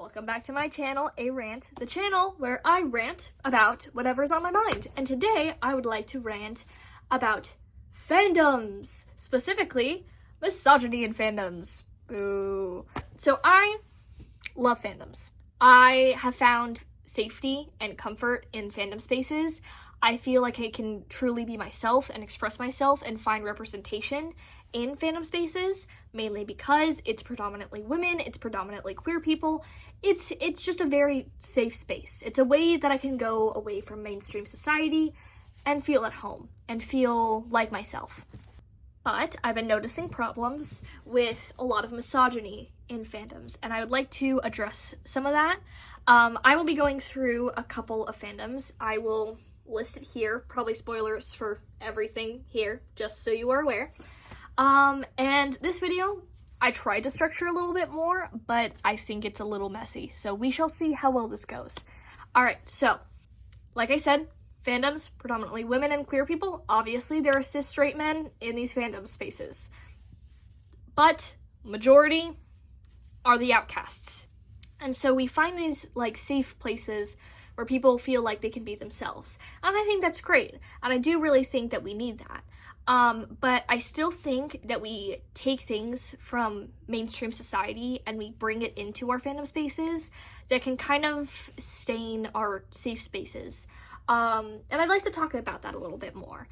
Welcome back to my channel, Rant, the channel where I rant about whatever's on my mind. And today I would like to rant about fandoms, specifically misogyny in fandoms. Boo. So I love fandoms. I have found safety and comfort in fandom spaces. I feel like I can truly be myself and express myself and find representation in fandom spaces, mainly because it's predominantly women, it's predominantly queer people. It's just a very safe space. It's a way that I can go away from mainstream society and feel at home and feel like myself. But I've been noticing problems with a lot of misogyny in fandoms, and I would like to address some of that. I will be going through a couple of fandoms. I will list it here, probably spoilers for everything here, just so you are aware. And this video, I tried to structure a little bit more, but I think it's a little messy, so we shall see how well this goes. Alright, so, like I said, fandoms, predominantly women and queer people. Obviously, there are cis straight men in these fandom spaces. But, majority are the outcasts. And so we find these, safe places where people feel like they can be themselves. And I think that's great. And I do really think that we need that. But I still think that we take things from mainstream society and we bring it into our fandom spaces that can kind of stain our safe spaces. And I'd like to talk about that a little bit more.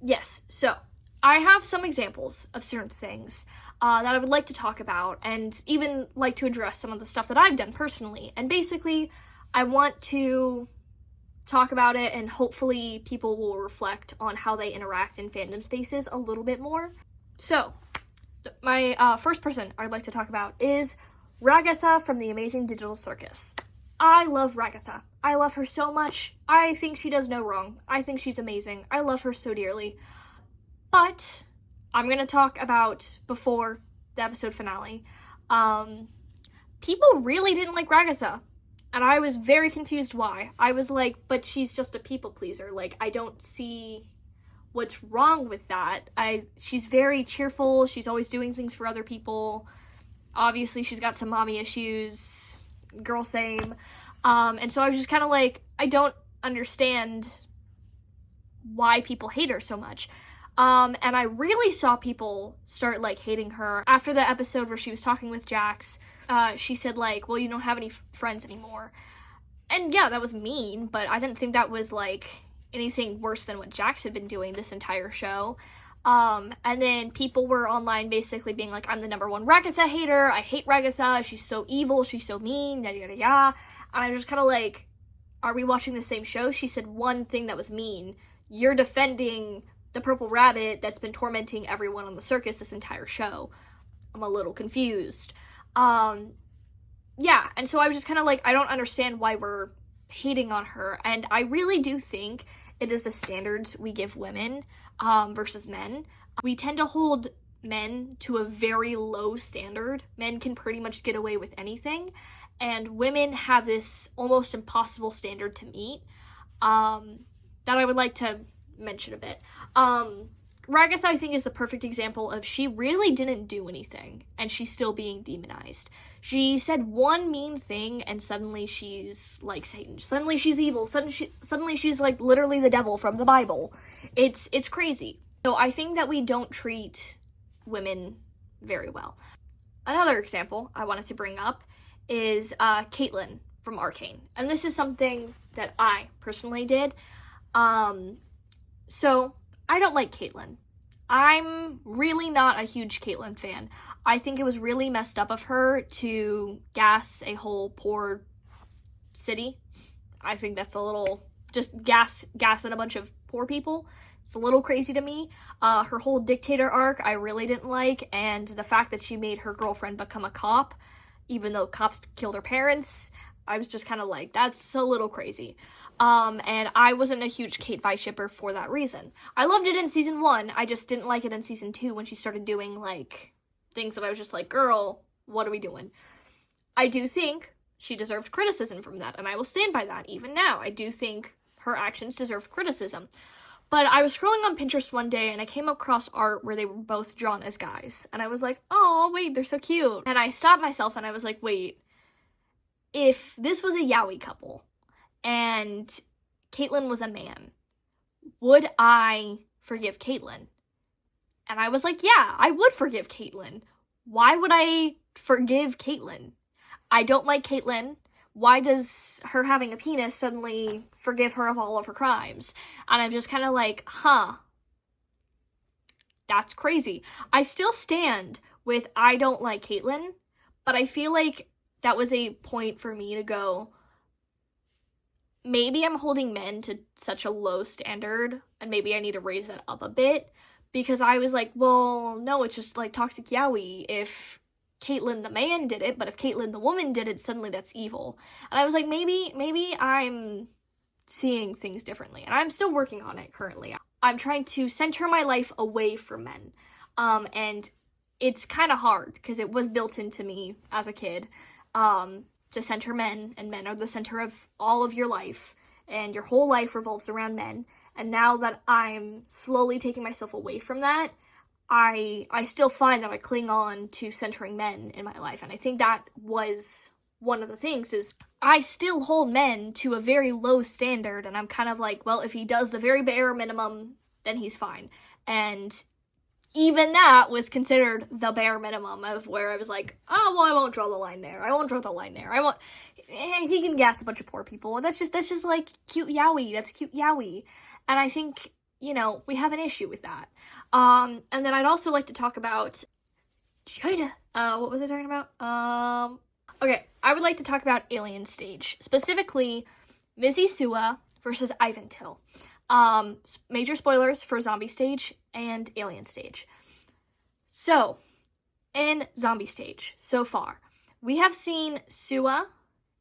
Yes, so I have some examples of certain things that I would like to talk about and even like to address some of the stuff that I've done personally. And basically, I want to talk about it and hopefully people will reflect on how they interact in fandom spaces a little bit more. So, my first person I'd like to talk about is Ragatha from the Amazing Digital Circus. I love Ragatha. I love her so much. I think she does no wrong. I think she's amazing. I love her so dearly. But I'm gonna talk about before the episode finale. People really didn't like Ragatha. And I was very confused why. I was like, but she's just a people pleaser. I don't see what's wrong with that. She's very cheerful. She's always doing things for other people. Obviously, she's got some mommy issues. Girl, same. And so I was just kind of like, I don't understand why people hate her so much. And I really saw people start, hating her. After the episode where she was talking with Jax, she said, well, you don't have any friends anymore. And yeah, that was mean, but I didn't think that was, anything worse than what Jax had been doing this entire show. And then people were online basically being like, I'm the number one Ragatha hater, I hate Ragatha, she's so evil, she's so mean, yada yada yada. And I was just kind of like, are we watching the same show? She said one thing that was mean. You're defending the purple rabbit that's been tormenting everyone on the circus this entire show. I'm a little confused. Yeah, and so I was just kind of like, I don't understand why we're hating on her, and I really do think it is the standards we give women, versus men. We tend to hold men to a very low standard. Men can pretty much get away with anything, and women have this almost impossible standard to meet, that I would like to mention a bit. Ragatha, I think, is the perfect example of she really didn't do anything, and she's still being demonized. She said one mean thing, and suddenly she's like Satan. Suddenly she's evil. Suddenly she's literally the devil from the Bible. It's crazy. So I think that we don't treat women very well. Another example I wanted to bring up is Caitlyn from Arcane, and this is something that I personally did. So I don't like Caitlyn. I'm really not a huge Caitlyn fan. I think it was really messed up of her to gas a whole poor city. I think that's a little, just gassing a bunch of poor people. It's a little crazy to me. Her whole dictator arc I really didn't like, and the fact that she made her girlfriend become a cop, even though cops killed her parents, I was just kind of like, that's a little crazy. And I wasn't a huge Kate Vi shipper for that reason. I loved it in season 1, I just didn't like it in season 2 when she started doing, things that I was just like, girl, what are we doing? I do think she deserved criticism from that, and I will stand by that even now. I do think her actions deserved criticism. But I was scrolling on Pinterest one day, and I came across art where they were both drawn as guys. And I was like, oh, wait, they're so cute. And I stopped myself, and I was like, wait, if this was a yaoi couple and Caitlyn was a man, would I forgive Caitlyn? And I was like, yeah, I would forgive Caitlyn. Why would I forgive Caitlyn? I don't like Caitlyn. Why does her having a penis suddenly forgive her of all of her crimes? And I'm just kind of like, huh. That's crazy. I still stand with I don't like Caitlyn, but I feel like that was a point for me to go, maybe I'm holding men to such a low standard, and maybe I need to raise that up a bit, because I was like, well, no, it's just like toxic yaoi if Caitlyn the man did it, but if Caitlyn the woman did it, suddenly that's evil. And I was like, maybe I'm seeing things differently, and I'm still working on it currently. I'm trying to center my life away from men, and it's kind of hard because it was built into me as a kid, to center men, and men are the center of all of your life, and your whole life revolves around men. And now that I'm slowly taking myself away from that, I still find that I cling on to centering men in my life, and I think that was one of the things is I still hold men to a very low standard, and I'm kind of like, well, if he does the very bare minimum, then he's fine. And even that was considered the bare minimum of where I was like, oh, well, I won't draw the line there. I won't draw the line there. He can gas a bunch of poor people. That's just like cute yaoi. That's cute yaoi. And I think, we have an issue with that. And then I'd also like to talk about China. What was I talking about? Okay, I would like to talk about Alien Stage, specifically Mizzy Sua versus Ivan Till. Major spoilers for Zombie Stage and Alien Stage. So, in Zombie Stage, so far, we have seen Sua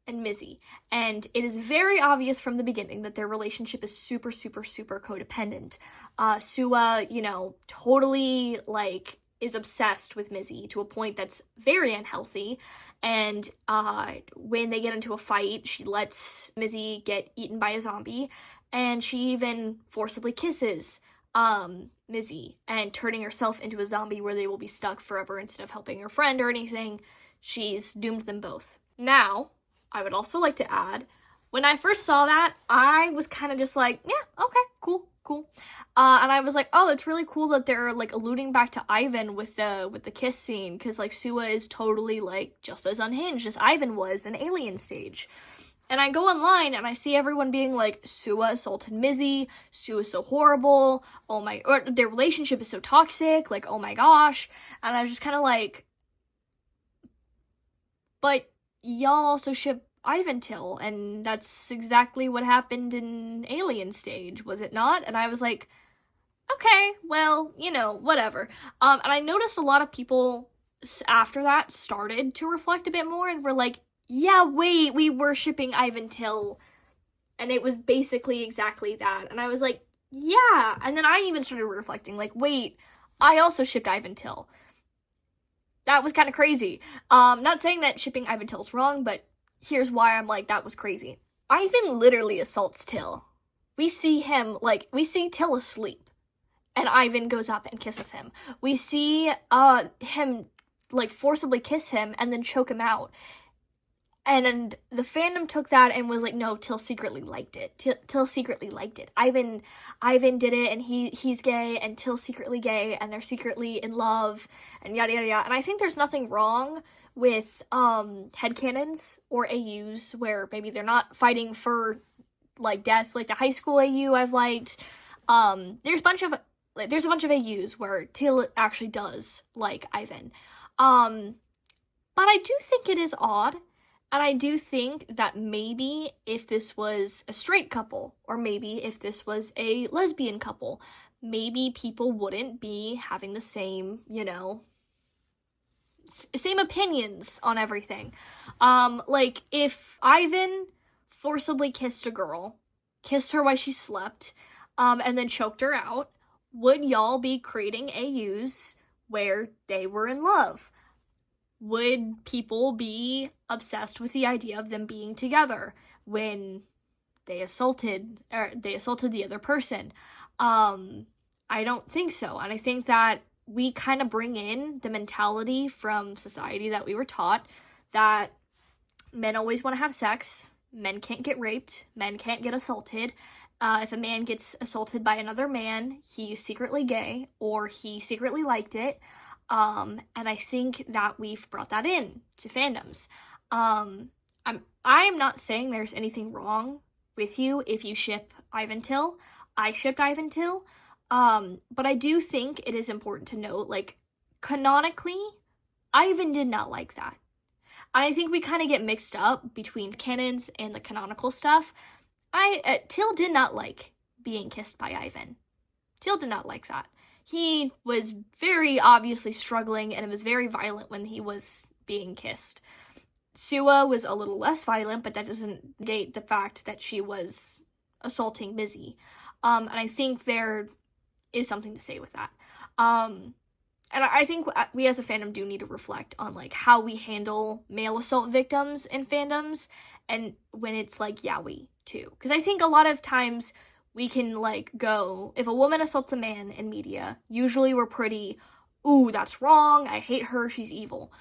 and Mizzy, and it is very obvious from the beginning that their relationship is super, super, super codependent. Sua, totally, is obsessed with Mizzy to a point that's very unhealthy, and when they get into a fight, she lets Mizzy get eaten by a zombie, and she even forcibly kisses Mizzy, and turning herself into a zombie where they will be stuck forever instead of helping her friend or anything. She's doomed them both. Now, I would also like to add, when I first saw that, I was kind of just like, yeah, okay, cool. And I was like, oh, it's really cool that they're, alluding back to Ivan with the kiss scene, because, Sua is totally, just as unhinged as Ivan was in Alien Stage. And I go online, and I see everyone being like, Sua assaulted Mizzy, Sua's so horrible, or their relationship is so toxic, oh my gosh. And I was just kind of like, but y'all also ship Ivan Till, and that's exactly what happened in Alien Stage, was it not? And I was like, okay, well, whatever. And I noticed a lot of people after that started to reflect a bit more and were like, yeah, wait, we were shipping Ivan Till, and it was basically exactly that. And I was like, yeah. And then I even started reflecting, wait, I also shipped Ivan Till. That was kind of crazy. Not saying that shipping Ivan Till's wrong, but here's why I'm like, that was crazy. Ivan literally assaults Till. We see Till asleep, and Ivan goes up and kisses him. We see him, forcibly kiss him and then choke him out. And the fandom took that and was like, no, Till secretly liked it. Till secretly liked it. Ivan did it, and he's gay, and Till's secretly gay, and they're secretly in love, and yada yada yada. And I think there's nothing wrong with headcanons or AUs where maybe they're not fighting for death, like the high school AU I've liked. There's a bunch of AUs where Till actually does like Ivan. But I do think it is odd. And I do think that maybe if this was a straight couple, or maybe if this was a lesbian couple, maybe people wouldn't be having the same, same opinions on everything. If Ivan forcibly kissed a girl, kissed her while she slept, and then choked her out, would y'all be creating AUs where they were in love? Would people be obsessed with the idea of them being together when they assaulted the other person? I don't think so. And I think that we kind of bring in the mentality from society that we were taught that men always want to have sex. Men can't get raped. Men can't get assaulted. If a man gets assaulted by another man, he's secretly gay or he secretly liked it. And I think that we've brought that in to fandoms. I'm not saying there's anything wrong with you if you ship Ivantil. I shipped Ivantil. But I do think it is important to note, like, canonically, Ivan did not like that. And I think we kind of get mixed up between canons and the canonical stuff. Till did not like being kissed by Ivan. Till did not like that. He was very obviously struggling, and it was very violent when he was being kissed. Sua was a little less violent, but that doesn't negate the fact that she was assaulting Mizzy. And I think there is something to say with that. And I think we as a fandom do need to reflect on, like, how we handle male assault victims in fandoms, and when it's, like, yaoi, too. Because I think a lot of times we can, like, go, if a woman assaults a man in media, usually we're pretty, ooh, that's wrong, I hate her, she's evil.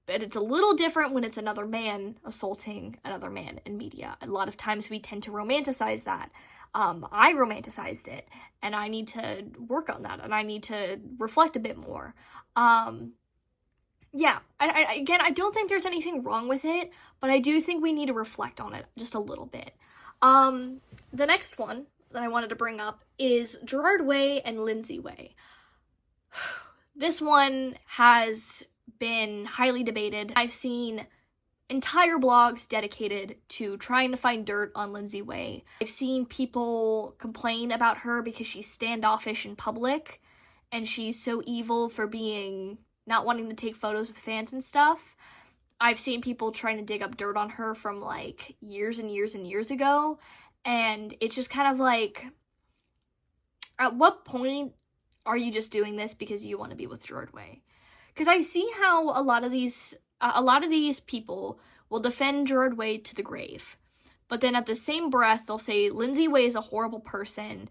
But it's a little different when it's another man assaulting another man in media. A lot of times we tend to romanticize that. I romanticized it, and I need to work on that, and I need to reflect a bit more. Yeah, I don't think there's anything wrong with it, but I do think we need to reflect on it just a little bit. The next one that I wanted to bring up is Gerard Way and Lindsay Way. This one has been highly debated. I've seen entire blogs dedicated to trying to find dirt on Lindsay Way. I've seen people complain about her because she's standoffish in public, and she's so evil for not wanting to take photos with fans and stuff. I've seen people trying to dig up dirt on her from, like, years and years and years ago, and it's just kind of like, at what point are you just doing this because you want to be with Gerard Way? Because I see how a lot of these people will defend Gerard Way to the grave, but then at the same breath they'll say Lindsay Way is a horrible person,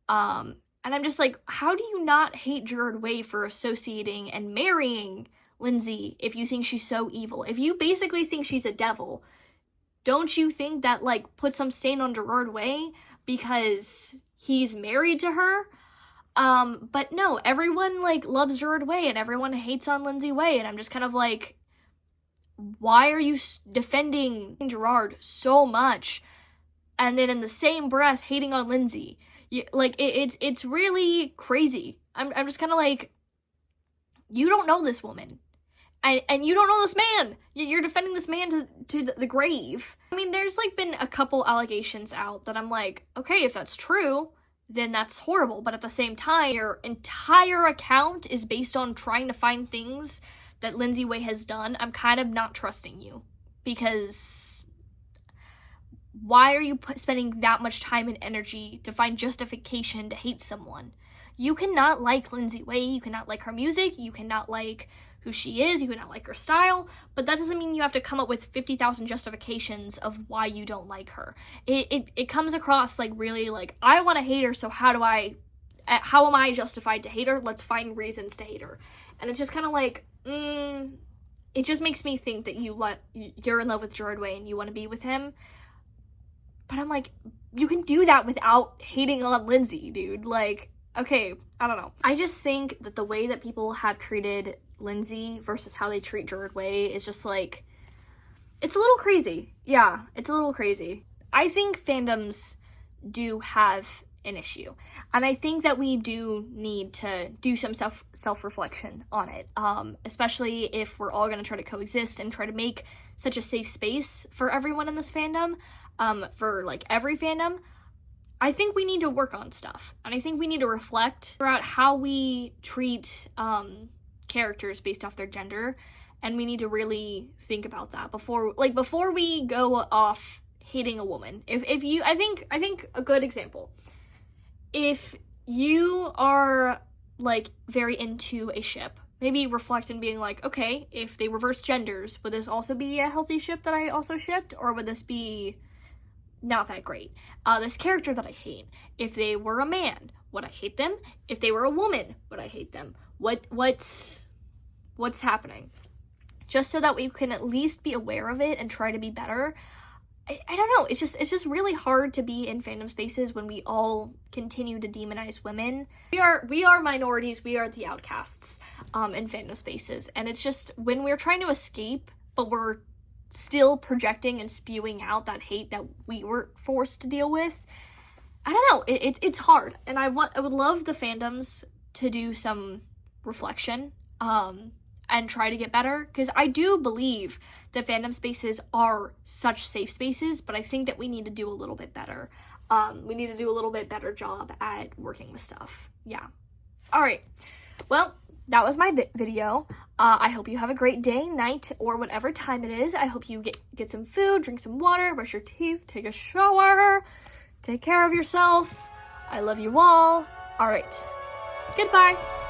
and I'm just like, how do you not hate Gerard Way for associating and marrying Lindsay if you think she's so evil? If you basically think she's a devil, don't you think that, like, puts some stain on Gerard Way because he's married to her? But no, everyone, like, loves Gerard Way and everyone hates on Lindsay Way, and I'm just kind of like, why are you defending Gerard so much and then in the same breath hating on Lindsay? It's really crazy. I'm just kind of like, you don't know this woman, and you don't know this man. You're defending this man to the grave. I mean, there's, like, been a couple allegations out that I'm like, okay, if that's true, then that's horrible. But at the same time, your entire account is based on trying to find things that Lindsay Way has done. I'm kind of not trusting you, because why are you spending that much time and energy to find justification to hate someone? You cannot like Lindsay Way, you cannot like her music, you cannot like who she is, you cannot like her style, but that doesn't mean you have to come up with 50,000 justifications of why you don't like her. It comes across like really like, I want to hate her, so how am I justified to hate her? Let's find reasons to hate her. And it's just kind of like, it just makes me think that you're in love with Gerard Way and you want to be with him. But I'm like, you can do that without hating on Lindsay, dude. Like, okay, I don't know. I just think that the way that people have treated Lindsay versus how they treat Gerard Way is just like, it's a little crazy. Yeah, it's a little crazy. I think fandoms do have an issue, and I think that we do need to do some self-reflection on it, especially if we're all going to try to coexist and try to make such a safe space for everyone in this fandom, for like every fandom. I think we need to work on stuff, and I think we need to reflect about how we treat characters based off their gender, and we need to really think about that before we go off hating a woman. I think a good example, if you are like very into a ship, maybe reflect and being like, okay, if they reverse genders, would this also be a healthy ship that I also shipped, or would this be not that great? This character that I hate, if they were a man, would I hate them? If they were a woman, would I hate them? What's happening? just so that we can at least be aware of it and try to be better. I don't know, it's just really hard to be in fandom spaces when we all continue to demonize women. We are minorities, we are the outcasts in fandom spaces, and it's just when we're trying to escape, but we're still projecting and spewing out that hate that we were forced to deal with. I don't know, it's hard, and I would love the fandoms to do some reflection and try to get better, because I do believe that fandom spaces are such safe spaces, but I think that we need to do a little bit better. We need to do a little bit better job at working with stuff. Yeah. All right. Well, that was my video. I hope you have a great day, night, or whatever time it is. I hope you get some food, drink some water, brush your teeth, take a shower, take care of yourself. I love you all. All right. Goodbye.